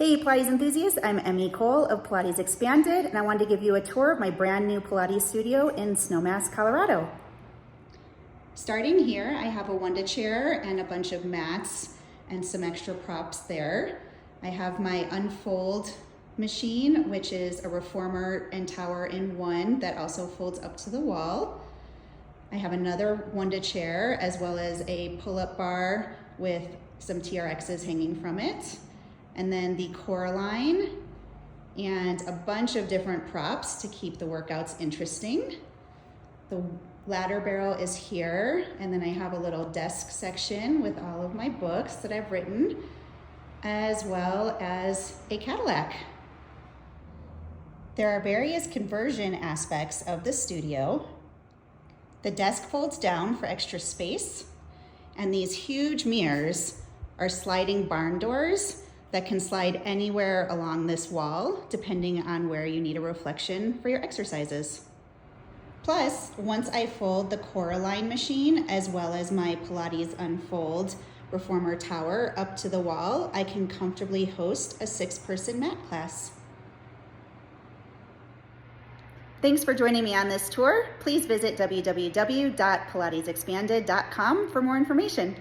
Hey Pilates enthusiasts, I'm Emmy Cole of Pilates Expanded, and I wanted to give you a tour of my brand new Pilates studio in Snowmass, Colorado. Starting here, I have a Wanda chair and a bunch of mats and some extra props there. I have my Unfold machine, which is a reformer and tower in one that also folds up to the wall. I have another Wanda chair as well as a pull-up bar with some TRXs hanging from it. And then the core line and a bunch of different props to keep the workouts interesting. The ladder barrel is here, and then I have a little desk section with all of my books that I've written, as well as a Cadillac. There are various conversion aspects of the studio. The desk folds down for extra space, and these huge mirrors are sliding barn doors that can slide anywhere along this wall, depending on where you need a reflection for your exercises. Plus, once I fold the Coraline machine, as well as my Pilates Unfold reformer tower up to the wall, I can comfortably host a 6-person mat class. Thanks for joining me on this tour. Please visit www.pilatesexpanded.com for more information.